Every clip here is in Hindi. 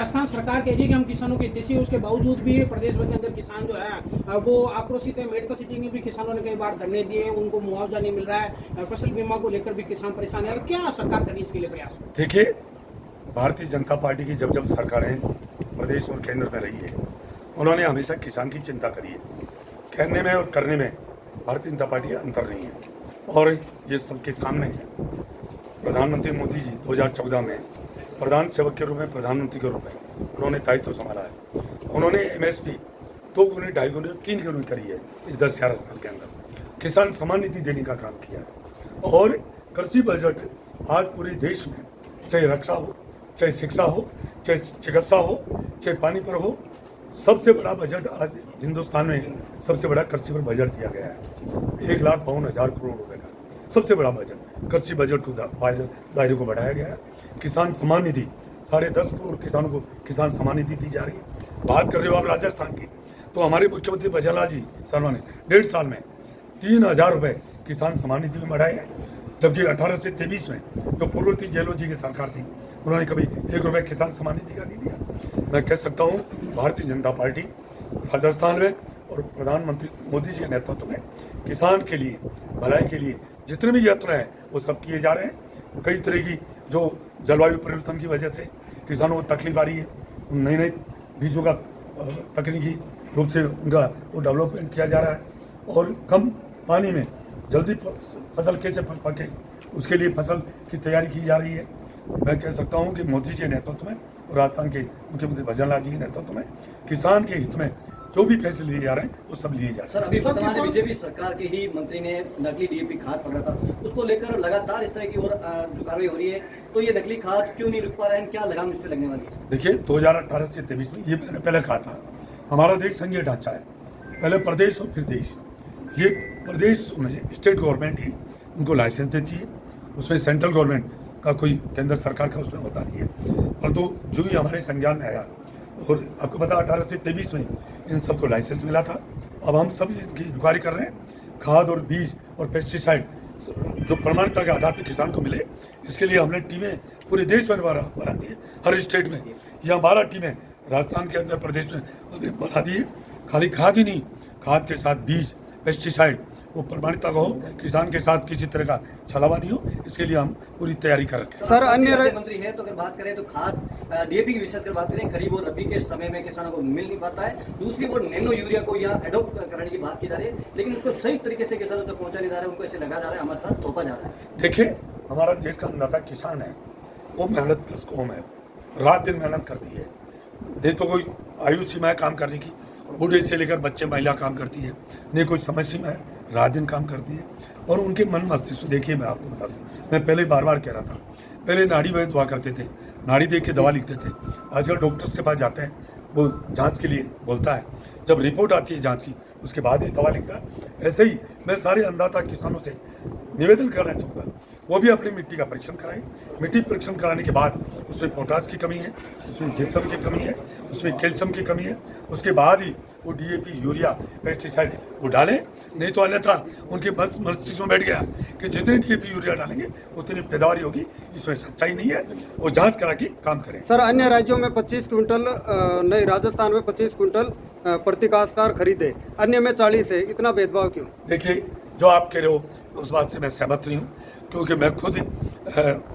राजस्थान सरकार कह रही है कि हम किसानों की हितैषी है, उसके बावजूद भी प्रदेश भर के अंदर किसान जो है वो आक्रोशित है। मेडता सिटी में भी किसानों ने कई बार धरने दिए, उनको मुआवजा नहीं मिल रहा है, फसल बीमा को लेकर भी किसान परेशान है। क्या सरकार करेगी इसके लिए प्रयास? देखिए, भारतीय जनता पार्टी की जब जब सरकारें प्रदेश और केंद्र में रही है, उन्होंने हमेशा किसान की चिंता करी है। कहने में और करने में भारतीय जनता पार्टी का अंतर नहीं है और ये सबके सामने है। प्रधानमंत्री मोदी जी 2014 में प्रधान सेवक के रूप में, प्रधानमंत्री के रूप में उन्होंने दायित्व संभाला है। उन्होंने MSP 2 गुने, 2.5 गुने, 3 गुने करी है इस 10-11 साल के अंदर। किसान सम्मान निधि देने का काम किया है और कृषि बजट आज पूरे देश में, चाहे रक्षा हो, चाहे शिक्षा हो, चाहे चिकित्सा हो, चाहे पानी पर हो, सबसे बड़ा बजट आज हिंदुस्तान में सबसे बड़ा कृषि पर बजट दिया गया है। 1,52,000 करोड़ रुपए का सबसे बड़ा बजट कृषि बजट को दायरे को बढ़ाया गया है। किसान सम्मान निधि 10.5 करोड़ किसानों को किसान सम्मान निधि दी जा रही है। बात कर रहे हो आप राजस्थान की, तो हमारे मुख्यमंत्री भजनलाल जी शर्मा ने 1.5 साल में 3,000 रुपये किसान सम्मान निधि में बढ़ाए हैं, जबकि 18 से 23 में जो पूर्ववर्ती गहलोत जी की सरकार थी, उन्होंने कभी 1 रुपये किसान सम्मान निधि का नहीं दिया। मैं कह सकता हूँ भारतीय जनता पार्टी राजस्थान में और प्रधानमंत्री मोदी जी के नेतृत्व में किसान के लिए, भलाई के लिए जितने भी यत्न हैं वो सब किए जा रहे हैं। कई तरह की जो जलवायु परिवर्तन की वजह से किसानों को तकलीफ आ रही है, नए नए बीजों का तकनीकी रूप से उनका वो डेवलपमेंट किया जा रहा है और कम पानी में जल्दी फसल कैसे पके उसके लिए फसल की तैयारी की जा रही है। मैं कह सकता हूं कि मोदी जी के नेतृत्व में और राजस्थान के मुख्यमंत्री भजनलाल जी के नेतृत्व में किसान के हित में जो भी फैसले लिए जा रहे हैं वो सब लिए जा रहे हैं। सर, अभी वर्तमान बीजेपी सरकार के ही मंत्री ने नकली DAP खाद पकड़ा था, उसको लेकर लगातार इस तरह की और जो कार्रवाई हो रही है, तो ये नकली खाद क्यों नहीं रुक पा रहे हैं? क्या लगाम इस पर लगने वाली है? देखिए, 2018 से 23 में ये मैंने पहले कहा था, हमारा देश संघीय ढांचा है, पहले प्रदेश और फिर देश। ये प्रदेश में स्टेट गवर्नमेंट ही उनको लाइसेंस देती है, उसमें सेंट्रल गवर्नमेंट का कोई केंद्र सरकार का उसमें होता नहीं है। परंतु जो ही हमारे संज्ञान में आया और आपको पता 18 से 23 में इन सबको लाइसेंस मिला था। अब हम सब इसकी इंक्वायरी कर रहे हैं। खाद और बीज और पेस्टिसाइड जो प्रमाणिकता के आधार पर किसान को मिले, इसके लिए हमने टीमें पूरे देश में बना दी है। हर स्टेट में या 12 टीमें राजस्थान के अंदर प्रदेश में बना दी है। खाली खाद ही नहीं, खाद के साथ बीज, पेस्टिसाइड वो प्रमाणिकता का हो, किसान के साथ किसी तरह का छलावा नहीं हो, इसके लिए हम पूरी तैयारी कर रखे हैं। सर, अन्य मंत्री है तो अगर बात करें तो खाद DAP की विशेषकर बात करें, खरीफ और रबी के समय में किसानों को मिल नहीं पाता है। दूसरी वो नैनो यूरिया को यहाँ एडोप्ट करने की बात की जा रही है, लेकिन उसको सही तरीके से किसानों तक पहुँचा नहीं जा रहा है, उनको ऐसे लगा जा रहा है हमारे साथ थोपा जा रहा है। देखिए, हमारा देश का अन्नदाता किसान है, वो मेहनत प्लस कौम है, रात दिन मेहनत करती है। नहीं तो कोई आयु सीमा है काम करने की, बूढ़े से लेकर बच्चे महिला काम करती है, नहीं कोई समय सीमा है, रात दिन काम करती है। और उनके मन मस्तिष्क, देखिए मैं आपको बता दूं, मैं पहले बार कह रहा था, पहले नाड़ी वैद्य दुआ करते थे, नाड़ी देख के दवा लिखते थे। आजकल डॉक्टर्स के पास जाते हैं, वो जांच के लिए बोलता है, जब रिपोर्ट आती है जांच की उसके बाद ही दवा लिखता है। ऐसे ही मैं सारे अन्नदाता किसानों से निवेदन करना चाहूँगा, वो भी अपनी मिट्टी का परीक्षण कराएं। मिट्टी परीक्षण कराने के बाद उसमें पोटास की कमी है, उसमें जिप्सम की कमी है, उसमें कैल्शियम की कमी है, उसके बाद ही वो DAP, यूरिया, पेस्टिसाइड वो डालें। नहीं तो अन्यथा उनके मस्तिष्क में बैठ गया कि जितने DAP, यूरिया डालेंगे उतनी पैदावार होगी, इसमें सच्चाई नहीं है। वो जांच करा के काम करें। सर, अन्य राज्यों में 25 क्विंटल नहीं, राजस्थान में 25 क्विंटल प्रति काश्तकार खरीदे, अन्य में 40 है, इतना भेदभाव क्यों? देखिए, जो आप कह रहे हो उस बात से मैं सहमत नहीं हूँ, क्योंकि मैं खुद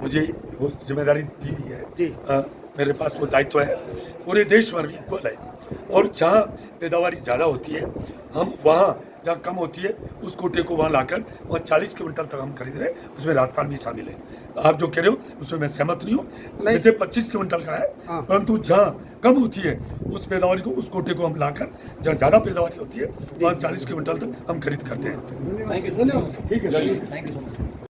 मुझे वो जिम्मेदारी दी हुई है जी। मेरे पास वो दायित्व है। पूरे देश भर में इक्वल है और जहाँ पैदावारी ज़्यादा होती है हम वहाँ, जहाँ कम होती है उस कोटे को वहाँ लाकर वहाँ 40 क्विंटल तक हम खरीद रहे हैं, उसमें राजस्थान भी शामिल है। आप जो कह रहे हो उसमें मैं सहमत नहीं हूँ। वैसे 25 क्विंटल का है, परंतु जहाँ कम होती है उस पैदावारी को, उस कोटे को हम लाकर, जहाँ ज़्यादा पैदावारी होती है वहाँ 40 क्विंटल तक हम खरीद करते हैं। Thank you. ठीक है। Thank you so much.